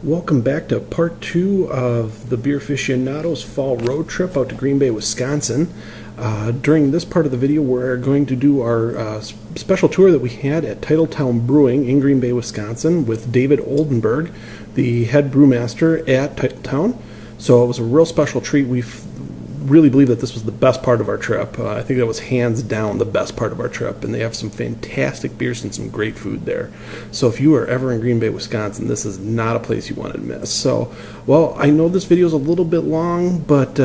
Welcome back to part 2 of the Beer Aficionados Fall Road Trip out to Green Bay, Wisconsin. During this part of the video, we're going to do our special tour that we had at Titletown Brewing in Green Bay, Wisconsin with David Oldenburg, the head brewmaster at Titletown. So it was a real special treat. We really believe that this was the best part of our trip. I think that was hands down the best part of our trip, and they have some fantastic beers and some great food there. So if you are ever in Green Bay, Wisconsin, this is not a place you want to miss. So, well, I know this video is a little bit long, but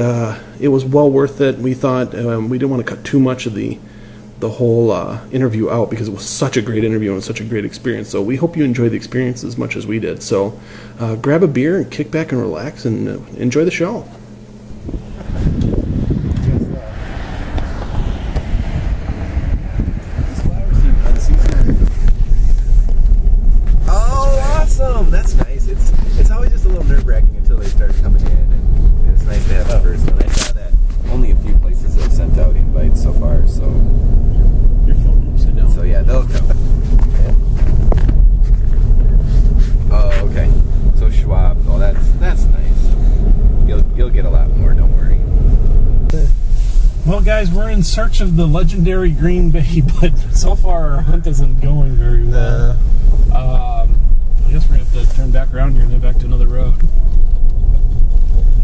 it was well worth it. We thought we didn't want to cut too much of the whole interview out because it was such a great interview and such a great experience. So we hope you enjoy the experience as much as we did. So grab a beer and kick back and relax and enjoy the show. That's nice. It's always just a little nerve-wracking until they start coming in, and it's nice to have the first one. I saw that only a few places have sent out invites so far, so Your phone upside down. so yeah, they'll come. Yeah. Oh, okay. So Schwab. Oh, that's nice. You'll get a lot more. Don't worry. Well, guys, we're in search of the legendary Green Bay, but so far our hunt isn't going very well. I guess we're going to have to turn back around here and head back to another road.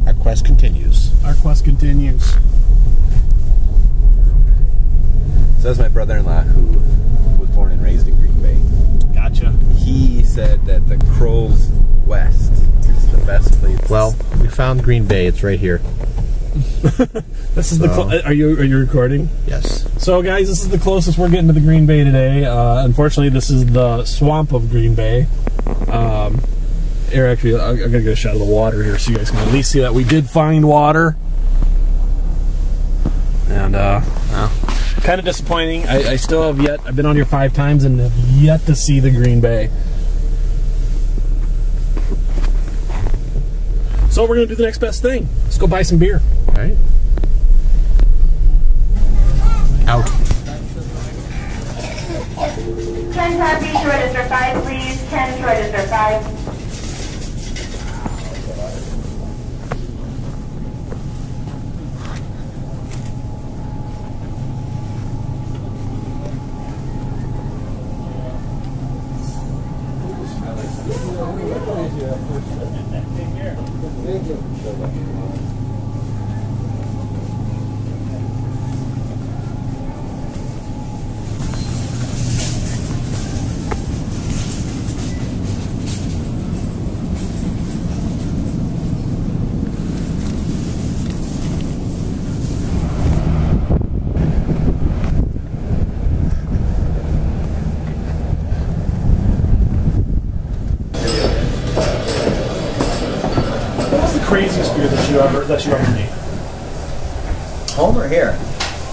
Our quest continues. Our quest continues. So that's my brother-in-law who was born and raised in Green Bay. Gotcha. He said that the Crow's West is the best place. Well, we found Green Bay. It's right here. This is are you recording? Yes. So, guys, this is the closest we're getting to the Green Bay today. Unfortunately, this is the swamp of Green Bay. Here, actually, I'm gonna get a shot of the water here so you guys can at least see that we did find water. And well, kind of disappointing. I still have yet. I've been on here 5 times and have yet to see the Green Bay. So we're gonna do the next best thing. Let's go buy some beer. All right. Out. 10 copies to register 5, please. 10 to register 5. Craziest beer that you ever made? Home or here?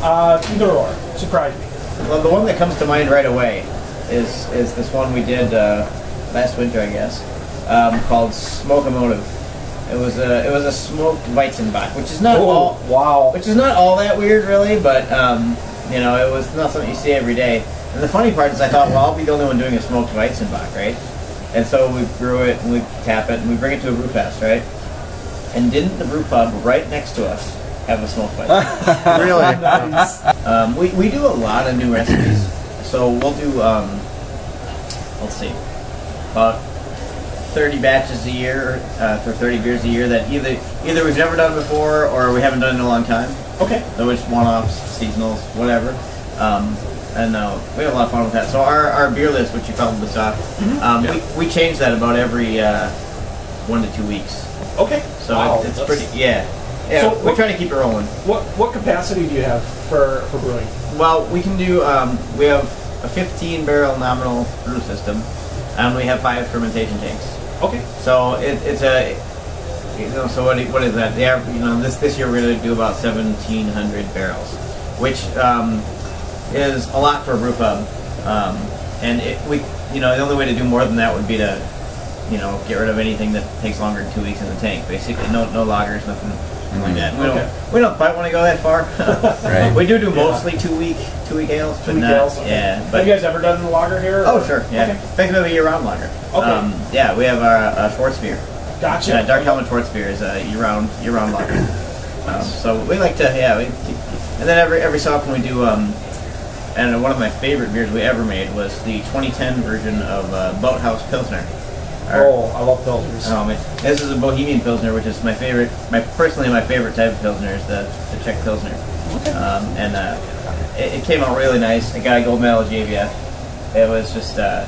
Either or. Surprise me. Well, the one that comes to mind right away is this one we did last winter, I guess, called Smoke-O-Motive. It was a smoked Weizenbach, which is not which is not all that weird really, but you know, it was not something you see every day. And the funny part is, I thought, well, I'll be the only one doing a smoked Weizenbach, right? And so we brew it and we tap it and we bring it to a brew fest, right? And didn't the brew pub right next to us have a smoked Weizenbach? Really? Nice. We do a lot of new recipes. So we'll do, let's see, about 30 batches a year for 30 beers a year that either we've never done before or we haven't done in a long time. Okay. So it's one-offs, seasonals, whatever. And we have a lot of fun with that. So our beer list, which you probably saw, we change that about every 1 to 2 weeks. Okay. So wow, it's pretty, yeah. So we're trying to keep it rolling. What capacity do you have for brewing? Well, we can do, we have a 15-barrel nominal brew system, and we have 5 fermentation tanks. Okay. So it's a, you know, so what is that? You know, this year we're going to do about 1,700 barrels, which is a lot for a brew pub. And you know, the only way to do more than that would be to, you know, get rid of anything that takes longer than 2 weeks in the tank. Basically, no lagers, something like that. We don't quite want to go that far. Right. We do mostly 2 week ales, but not, yeah. But have you guys ever done the lager here? oh sure, yeah. Okay. In fact, we have a year-round lager. Okay. Yeah, we have our Schwartz beer. Gotcha. Dark Helmet Schwartz beer is a year-round lager. So we like to, and then every so often we do. And one of my favorite beers we ever made was the 2010 version of Boathouse Pilsner. I love Pilsners. Oh man, this is a Bohemian Pilsner, which is my favorite. Personally, my favorite type of Pilsner is the Czech Pilsner. Okay. It came out really nice. It got a gold medal at JVF. It was just. I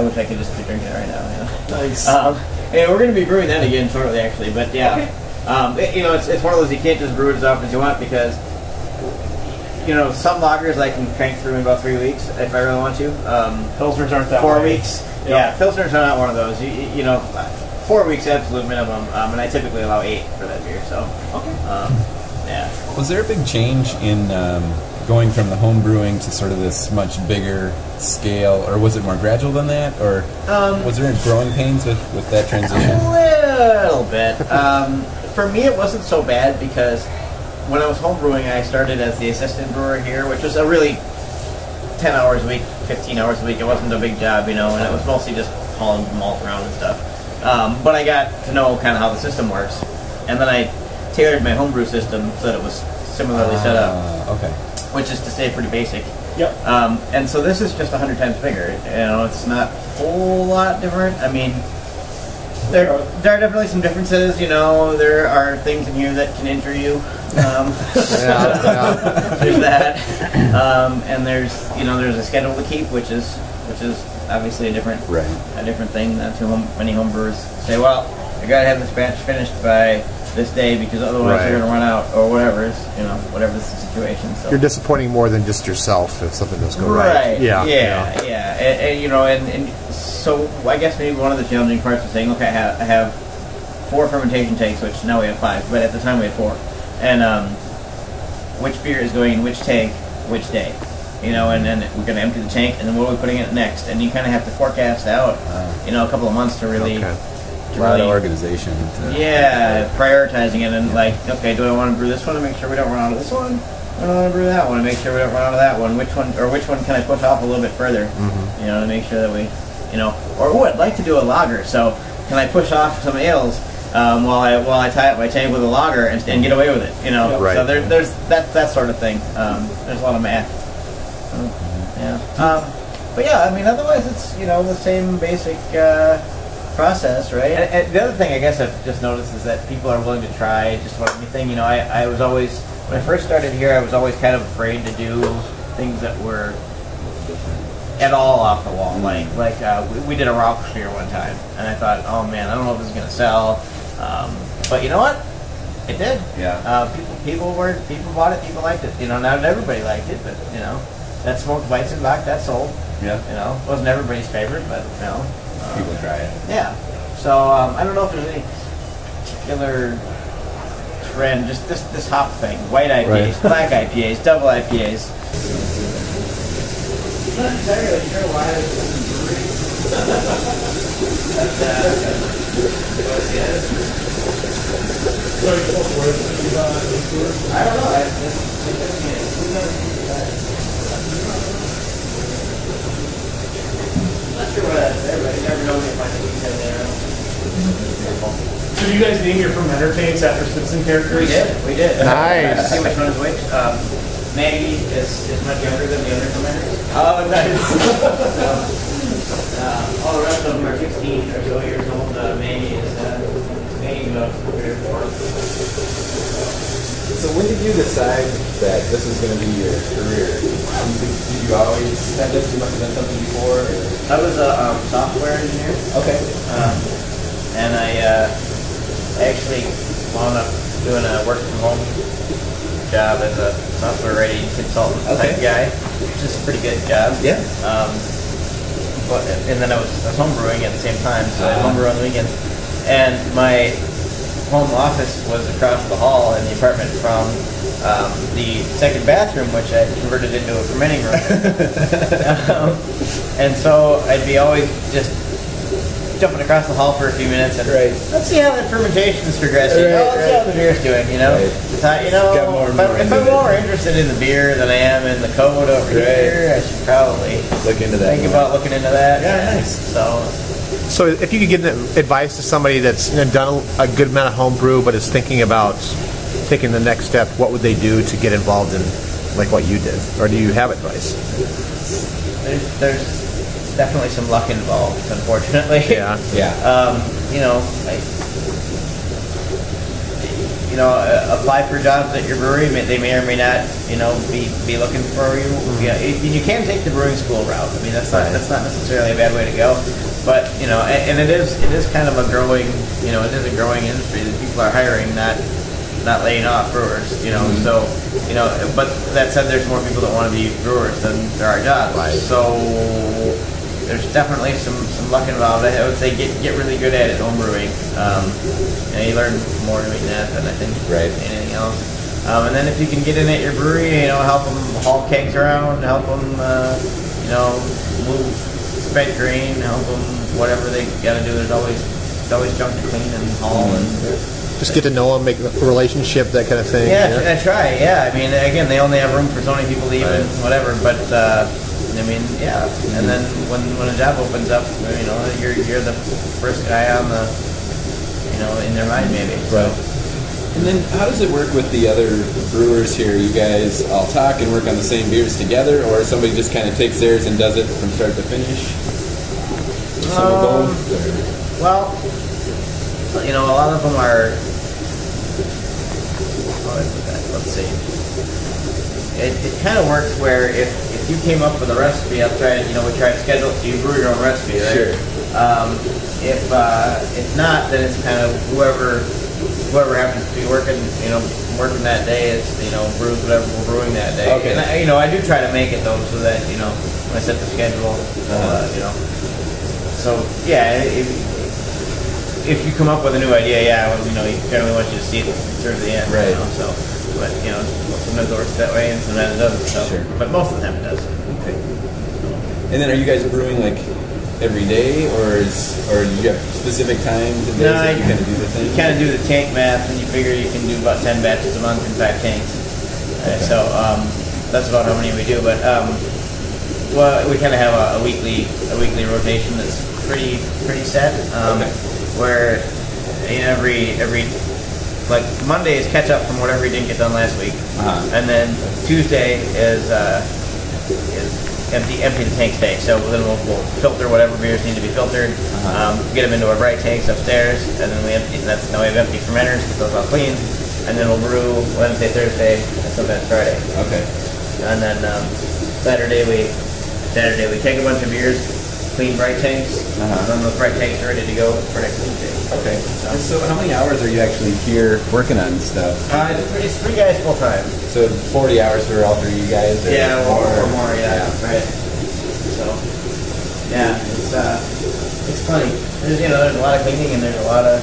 wish I could just be drinking it right now. You know? Nice. And we're going to be brewing that again shortly, actually. But yeah, okay. It's one of those you can't just brew it as often as you want because. Some lagers I can crank through in about 3 weeks if I really want to. Pilsners aren't that 4 way. weeks. Yep. Yeah, Pilsners are not one of those. 4 weeks absolute minimum, and I typically allow 8 for that beer. So, okay. Yeah. Was there a big change in going from the home brewing to sort of this much bigger scale, or was it more gradual than that, or was there any growing pains with that transition? A little bit. For me, it wasn't so bad because. When I was home brewing, I started as the assistant brewer here, which was a really 10 hours a week, 15 hours a week. It wasn't a big job, and it was mostly just hauling malt around and stuff. But I got to know kind of how the system works, and then I tailored my homebrew system so that it was similarly set up. Okay. Which is to say pretty basic. Yep. And so this is just 100 times bigger. It's not a whole lot different. I mean, there are definitely some differences. There are things in here that can injure you. There's that, and there's a schedule to keep, which is obviously a different thing. Too many homebrewers say, well, I gotta have this batch finished by this day because otherwise you're gonna run out or whatever is the situation. So you're disappointing more than just yourself if something doesn't go right. Right. Yeah. And so I guess maybe one of the challenging parts was saying, okay, I have 4 fermentation tanks, which now we have 5, but at the time we had 4. And which beer is going in which tank, which day, and then we're going to empty the tank, and then what are we putting in it next? And you kind of have to forecast out, a couple of months to really, a lot of organization. Prioritizing it and okay, do I want to brew this one to make sure we don't run out of this one? I don't want to brew that one to make sure we don't run out of that one. Which one can I push off a little bit further? Mm-hmm. To make sure that we, I'd like to do a lager, so can I push off some ales? While I tie up my tank with a lager and get away with it, Right. So there's that sort of thing. There's a lot of math. But yeah, I mean, otherwise it's the same basic process, right? And the other thing I guess I've just noticed is that people are willing to try just about anything. I was always when I first started here, I was always kind of afraid to do things that were at all off the wall. We did a rock beer one time, and I thought, oh man, I don't know if this is gonna sell. But you know what? It did. Yeah. People bought it. People liked it. Not everybody liked it, but that smoked Weizenbach that sold. Yeah. Wasn't everybody's favorite, but people try it. Yeah. So I don't know if there's any particular trend. Just this hop thing: white IPAs, black IPAs, double IPAs. Not entirely sure why this I don't know. Not sure what everybody never knows if I can detail there. So do you guys name your fermenter tanks after Simpson characters? We did. Nice. See which one is which. Maggie is much younger than the other fermenters. Oh, nice. All the rest of them are 16 or so years old. Maggie is about 3 or 4. So when did you decide that this was going to be your career? Did you always have this? You must have done something before? Or? I was a software engineer. Okay. And I actually wound up doing a work from home job as a software ready consultant type guy, which is a pretty good job. Yeah. And then I was home brewing at the same time, so I home brew on the weekends. And my home office was across the hall in the apartment from the second bathroom, which I converted into a fermenting room. And so I'd be always just jumping across the hall for a few minutes and Right. let's see how that fermentation is progressing. Right, Let's see how the beer's doing. You know, Right. Got more and more if I'm more interested in the beer than I am in the code over here, I should probably Look into that. think about looking into that. Yeah, nice. So if you could give advice to somebody that's done a good amount of homebrew but is thinking about taking the next step, what would they do to get involved in like what you did? Or do you have advice? There's definitely some luck involved, unfortunately. Yeah. Apply for jobs at your brewery. They may or may not, be looking for you. Yeah, you can take the brewing school route. I mean, that's not necessarily a bad way to go. But and it is kind of a growing, it is a growing industry that people are hiring, not laying off brewers. So but that said, there's more people that want to be brewers than there are jobs. Right. So there's definitely some luck involved. I would say get really good at it, home brewing. You learn more doing that than I think anything else. And then if you can get in at your brewery, help them haul kegs around, help them, move spent grain, help them whatever they got to do. There's always junk to clean and haul and. Just get to know them, make a relationship, that kind of thing. Yeah, I try. Yeah, I mean, again, they only have room for so many people to even whatever. But And then when a job opens up, you're the first guy on the, in their mind maybe. Right. And then how does it work with the other brewers here? You guys all talk and work on the same beers together, or somebody just kind of takes theirs and does it from start to finish? Some of both? Well, a lot of them are. Let's see. It kind of works where if you came up with a recipe, I'll try to, we try to schedule it so you brew your own recipe, right? Sure. If not, then it's kind of whoever happens to be working that day is, brews whatever we're brewing that day. Okay. And I do try to make it though, so that, when I set the schedule, so yeah, if you come up with a new idea, you generally want you to see it through the end. Right. But sometimes it works that way and sometimes it doesn't. So, Sure. But most of the time it does. Okay. And then are you guys brewing like every day, or do you have specific times and days that you kind of do the thing? You kind of do the tank math, and you figure you can do about 10 batches a month in 5 tanks. Okay. So that's about how many we do. But we kind of have a weekly rotation that's pretty set. Where every like Monday is catch up from whatever you didn't get done last week, and then Tuesday is empty the tanks day. So then we'll filter whatever beers need to be filtered, get them into our bright tanks upstairs, and then we empty. Now we have empty fermenters, get those all clean, and then we'll brew Wednesday, Thursday, and sometimes Friday. Okay. And then Saturday we take a bunch of beers, clean bright tanks, and then those bright tanks are ready to go for next Tuesday. Okay. And so how many hours are you actually here working on stuff? It's 3 guys full time. So 40 hours for all 3 of you guys? Or more, yeah. Right. So, yeah, it's funny. There's a lot of cleaning and there's a lot of,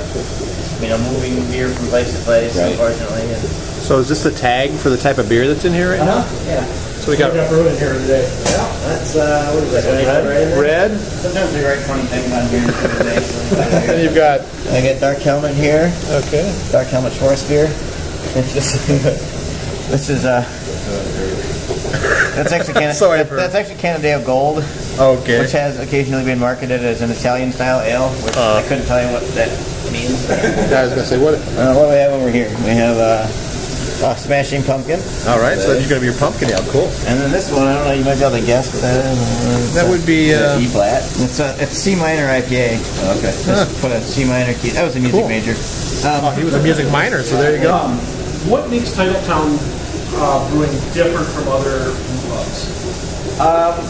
moving beer from place to place, unfortunately. And So is this the tag for the type of beer that's in here right now? Yeah. So we got brewing here today. Yeah, that's, what is that? red. Sometimes they write funny things on here today. And you've got I get Dark Helmet here. okay. Dark Helmet Schwarz beer. This is that's actually that's actually Canadale Gold, Okay. which has occasionally been marketed as an Italian style ale, which I couldn't tell you what that means. I was gonna say what? What do we have over here? We have Smashing Pumpkin, All right. So you're gonna be your pumpkin ale. Cool. and then this one I don't know. You might be able to guess what that is. That would be E flat. It's C minor IPA. Okay. Just put a C minor key. That was a music Cool. major. he was a music minor, so there you go. What makes Titletown Brewing different from other brew clubs?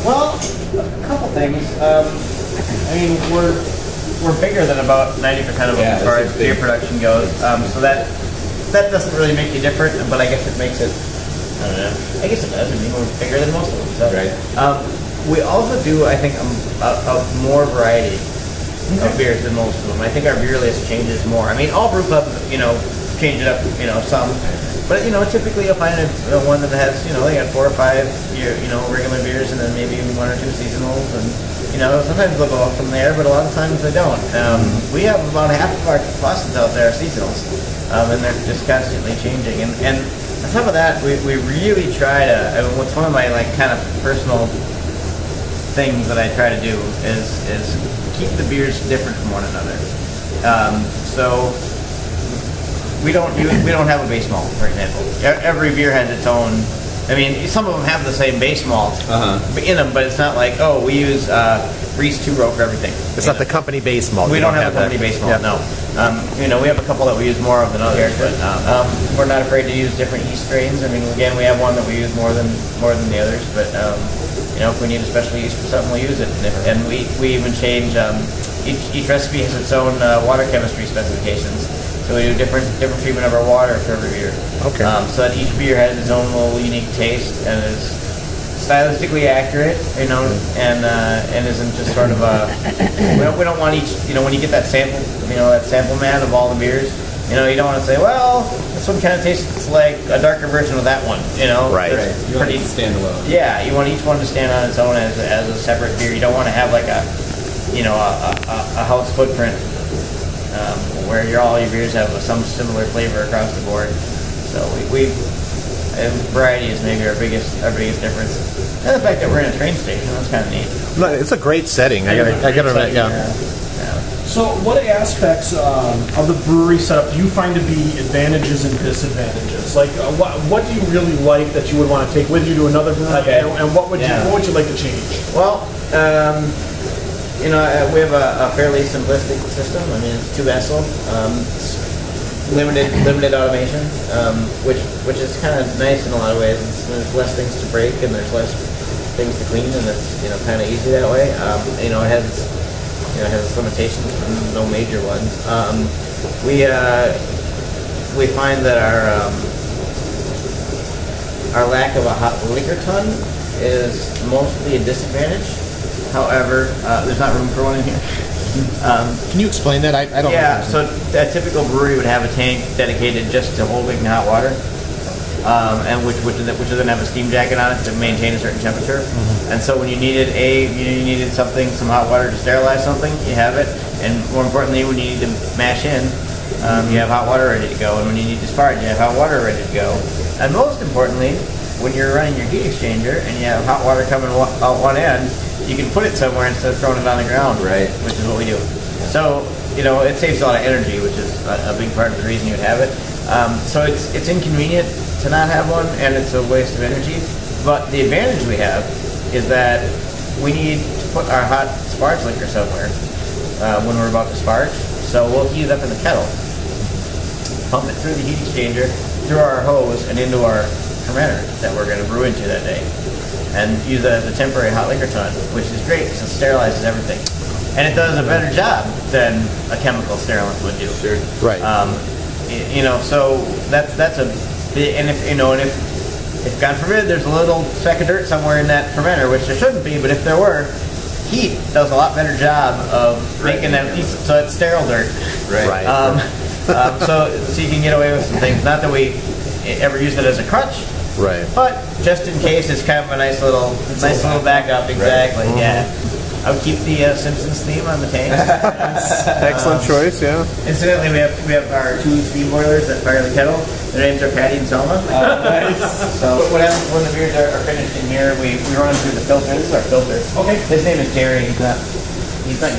Well, a couple things. I mean, we're bigger than about 90% of them as far as beer production goes. So that doesn't really make you different, but I guess it makes it. I don't know. I guess it does. I mean, we're bigger than most of them. So. Right. We also do, I think, a more variety of beers than most of them. I think our beer list changes more. I mean, all brew clubs, change it up, some. But typically you'll find one that has, they got 4 or 5 regular beers, and then maybe 1 or 2 seasonals, and sometimes they'll go up from there, but a lot of times they don't. We have about half of our faucets out there are seasonals, and they're just constantly changing. And on top of that, we really try to. What's one of my kind of personal things that I try to do is keep the beers different from one another. So we don't have a base malt, for example. Every beer has its own. I mean, some of them have the same base malt in them, but it's not like, we use Reese 2-row for everything. It's not the company base malt. We don't have a company base malt, no. We have a couple that we use more of than others, but we're not afraid to use different yeast strains. I mean, again, we have one that we use more than the others, but if we need a special yeast for something, we'll use it. And we even change. Each recipe has its own water chemistry specifications. So we do different treatment of our water for every beer. Okay. So that each beer has its own little unique taste and is stylistically accurate, and isn't just sort of a. We don't want each. When you get that sample, that sample man of all the beers, you don't want to say, well, this one kind of tastes like a darker version of that one. Right. You want it to stand alone. Yeah, you want each one to stand on its own as a separate beer. You don't want to have like a house footprint. Where all your beers have some similar flavor across the board. So variety is maybe our biggest difference. And the fact that we're in a train station, that's kind of neat. No, it's a great setting. I gotta admit, yeah. So what aspects of the brewery setup do you find to be advantages and disadvantages? Like, what do you really like that you would want to take with you to another brewery, and what would you like to change? Well, we have a fairly simplistic system. I mean, it's 2 vessel, limited automation, which is kind of nice in a lot of ways. There's less things to break and there's less things to clean, and it's kind of easy that way. It has its limitations, but no major ones. We find that our lack of a hot liquor ton is mostly a disadvantage. However, there's not room for one in here. Can you explain that? I don't know. Yeah, so a typical brewery would have a tank dedicated just to holding hot water, and which doesn't have a steam jacket on it to maintain a certain temperature. Mm-hmm. And so when you needed some hot water to sterilize something, you have it. And more importantly, when you need to mash in, you have hot water ready to go. And when you need to spart, you have hot water ready to go. And most importantly, when you're running your heat exchanger and you have hot water coming out one end, you can put it somewhere instead of throwing it on the ground, right? Which is what we do. So, it saves a lot of energy, which is a big part of the reason you would have it. So it's inconvenient to not have one, and it's a waste of energy. But the advantage we have is that we need to put our hot sparge liquor somewhere when we're about to sparge. So we'll heat it up in the kettle, pump it through the heat exchanger, through our hose, and into our fermenter that we're going to brew into that day. And use that as a temporary hot liquor ton, which is great because it sterilizes everything, and it does a better job than a chemical sterilant would do. Sure. Right. So that's a, and if God forbid there's a little speck of dirt somewhere in that fermenter, which there shouldn't be, but if there were, heat does a lot better job of making that. So it's sterile dirt. Right. So you can get away with some things. Not that we ever use it as a crutch. Right. But just in case, it's kind of a nice little backup. Exactly. Right. Yeah. I would keep the Simpsons theme on the tank. Excellent choice. Yeah. Incidentally, we have our 2 steam boilers that fire the kettle. Their names are Patty and Selma. Nice. So what happens when the beers are finished in here? We run them through the filter. This is our filter. Okay. His name is Jerry. He's not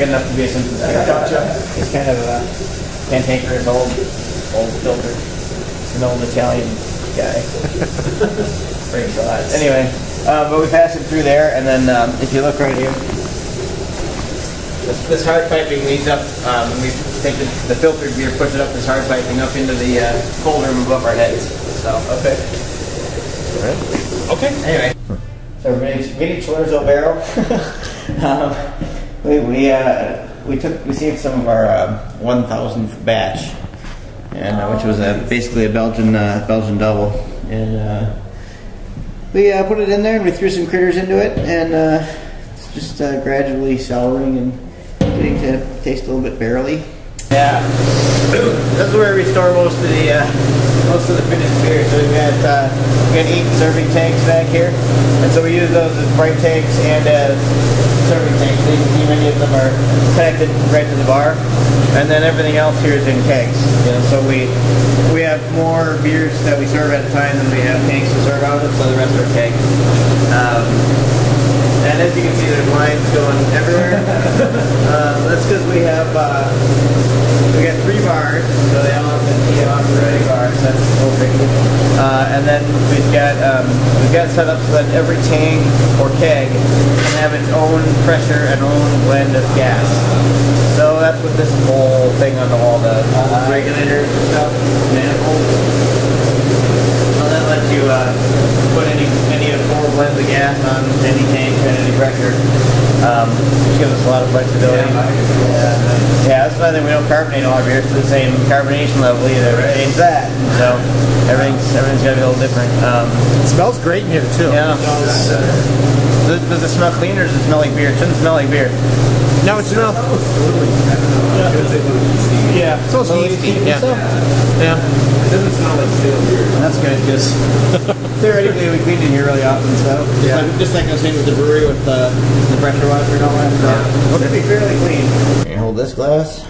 good enough to be a Simpsons actor. Gotcha. He's kind of a cantankerous old filter. He's an old Italian guy. Brings a lot. Anyway, but we pass it through there, and then if you look right here, this hard piping leads up. We take the filtered beer, push it up this hard piping up into the cold room above our heads. So okay. All right. Okay. Anyway, so mini Chorizo barrel. We saved some of our 1,000th batch, and which was basically a Belgian double, and we put it in there and we threw some critters into it, and it's just gradually souring and getting to taste a little bit barrely. Yeah. this is where we store most of the finished beer. So we've got 8 serving tanks back here, and so we use those as bright tanks and as serving tanks. So you can see many of them are connected right to the bar, and then everything else here is in kegs. You know, so we have more beers that we serve at a time than we have tanks to serve out of, so the rest are kegs. And as you can see, there's lines going everywhere. That's because we got 3 bars, so they all have the operating bars. That's no biggie. And then we've got set up so that every tank or keg can have its own pressure and own blend of gas. So that's what this whole thing on the wall does. Regulators and stuff, manifolds. So that lets you put any of 4 blends of gas on any tank at any pressure, which gives us a lot of flexibility. Yeah, that's another thing. We don't carbonate all our beers to the same carbonation level either. Right? Change that. So everything's got to be a little different. It smells great in here too. Yeah. Does it smell clean or does it smell like beer? It shouldn't smell like beer. No, it smells. Yeah. It smells yeasty. Yeah. Yeah. It doesn't smell like stale beer. That's good because theoretically we cleaned in here really often, so just like I was saying with the brewery with the pressure washer and all that. So it should be fairly clean. Here, hold this glass.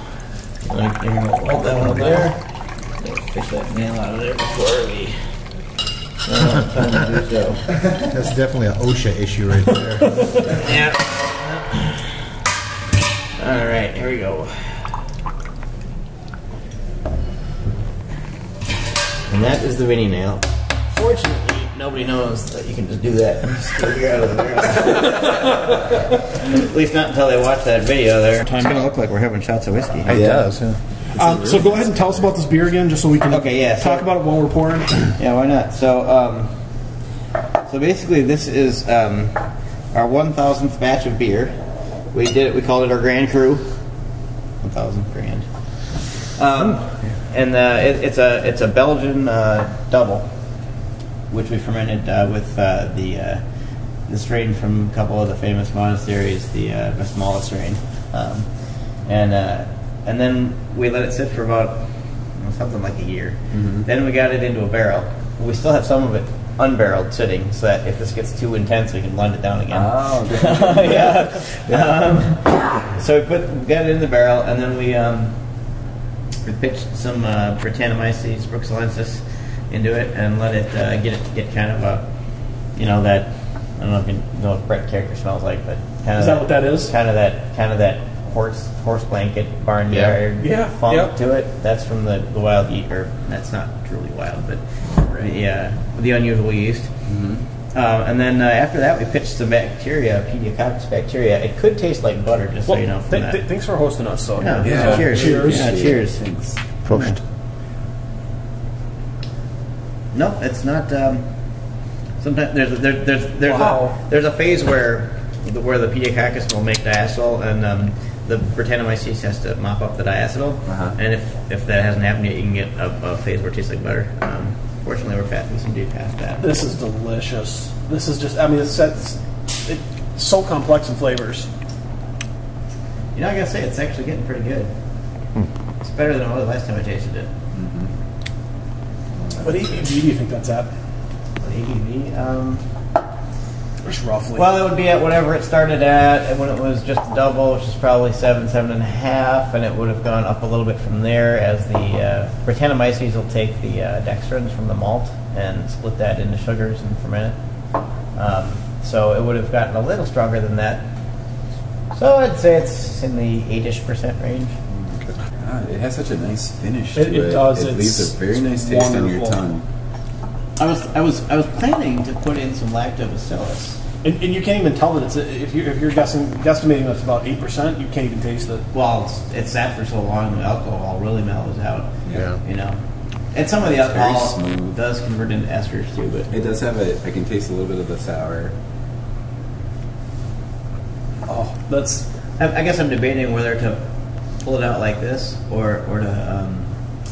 Hold that one up there. Fish that nail out of there before we. Time to do so. That's definitely an OSHA issue right there. Yeah. All right, here we go. And that is the Vinny nail. Fortunately, nobody knows that you can just do that and just get beer out of there. At least not until they watch that video there. It's going to look like we're having shots of whiskey. It does, yeah. So go ahead and tell us about this beer again, just so we can talk about it while we're pouring. Yeah, why not? So, so basically, this is our 1,000th batch of beer. We called it our Grand Cru. 1,000 grand. And it's a Belgian double, which we fermented with the strain from a couple of the famous monasteries, the Westmalle strain, and then we let it sit for about something like a year. Mm-hmm. Then we got it into a barrel. We still have some of it unbarreled sitting, so that if this gets too intense, we can blend it down again. Oh, yeah. So we got it in the barrel, and then we pitched some Brettanomyces bruxellensis into it, and let it get kind of a, that, I don't know if you know what Brett character smells like, but kind of. Is that what that is? Kind of that horse blanket barnyard funk to it. That's from the wild yeast, or that's not truly wild, but the unusual yeast. Mm-hmm. And then after that, we pitched some bacteria, Pediococcus bacteria. It could taste like butter, just so you know. Thanks for hosting us. So cheers. Cheers. Yeah, cheers. Prost. No, it's not. Sometimes there's a phase where the Pediococcus will make diacetyl, and the Brettanomyces has to mop up the diacetyl. And if that hasn't happened yet, you can get a phase where it tastes like butter. Fortunately, we seem to be past that. This is delicious. This is just, it's so complex in flavors. I gotta say, it's actually getting pretty good. It's better than it was last time I tasted it. Mm-hmm. What ABV do you think that's at? What ABV? Just roughly. Well, it would be at whatever it started at when it was just a double, which is probably 7.5, and it would have gone up a little bit from there as the Brettanomyces will take the dextrins from the malt and split that into sugars and ferment it. So it would have gotten a little stronger than that. So I'd say it's in the 8-ish% range. God, it has such a nice finish to it. It does. It leaves a very nice taste on your tongue. I was planning to put in some lactobacillus. And you can't even tell that it's if you're guesstimating that's about 8%, you can't even taste it. Well, it's sat for so long, the alcohol really mellows out. Yeah. And some of the alcohol does convert into esters too, but it does have I can taste a little bit of the sour. Oh, that's. I guess I'm debating whether to pull it out like this or to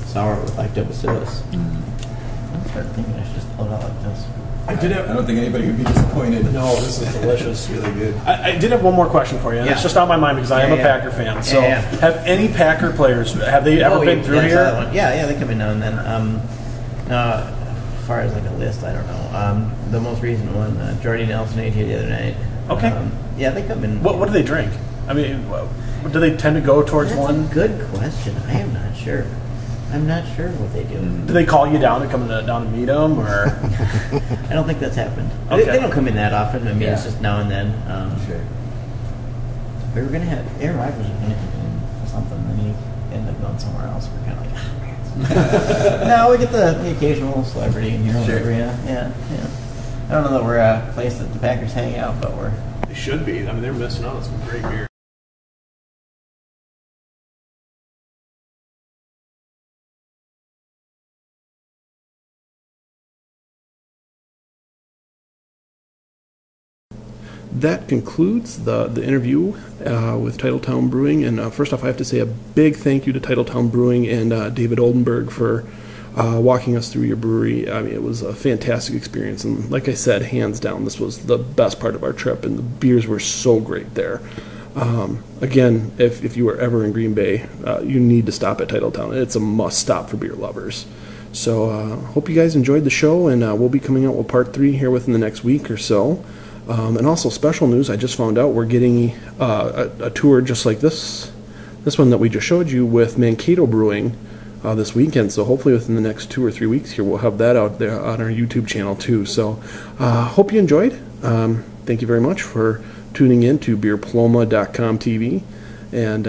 sour it with lactobacillus. started thinking I should just pull it out like this. I don't think anybody would be disappointed. No, this is delicious. Really good. I did have one more question for you, and Yeah. it's just on my mind because I am a Packer fan. So, have any Packer players, have they ever been through here? Yeah, they come in now and then. As far as like a list, I don't know. The most recent one, Jordy Nelson ate here the other night. Okay. Yeah, they come in. What do they drink? I mean, do they tend to go towards That's one? a good question. I am not sure. I'm not sure what they do. Do they call you down to come down to meet them, or? I don't think that's happened. Okay. They don't come in that often. I mean, it's just now and then. Sure. We were gonna have Aaron Rivers was gonna come in for something, and he ended up going somewhere else. We're kind of like, no, we get the occasional celebrity in here. Or whatever, yeah. I don't know that we're a place that the Packers hang out, but we're. They should be. I mean, they're missing out on some great beer. That concludes the interview with Titletown Brewing. And first off, I have to say a big thank you to Titletown Brewing and David Oldenburg for walking us through your brewery. I mean, it was a fantastic experience. And like I said, hands down, this was the best part of our trip. And the beers were so great there. Again, if you are ever in Green Bay, you need to stop at Titletown. It's a must stop for beer lovers. So hope you guys enjoyed the show. And we'll be coming out with part 3 here within the next week or so. And also special news, I just found out we're getting a tour just like this one that we just showed you with Mankato Brewing this weekend. So hopefully within the next 2 or 3 weeks here, we'll have that out there on our YouTube channel too. So hope you enjoyed. Thank you very much for tuning in to Beerploma.com TV, and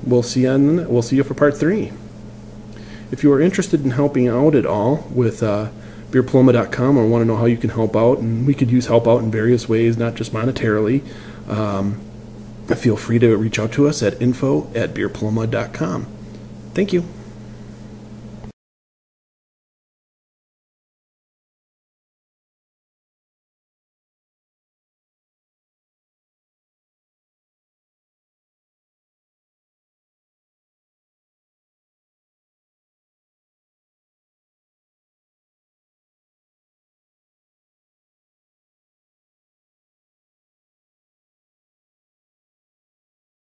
we'll see you for part 3. If you are interested in helping out at all with Beerploma.com or want to know how you can help out, and we could use help out in various ways, not just monetarily, feel free to reach out to us at info@beerploma.com. Thank you.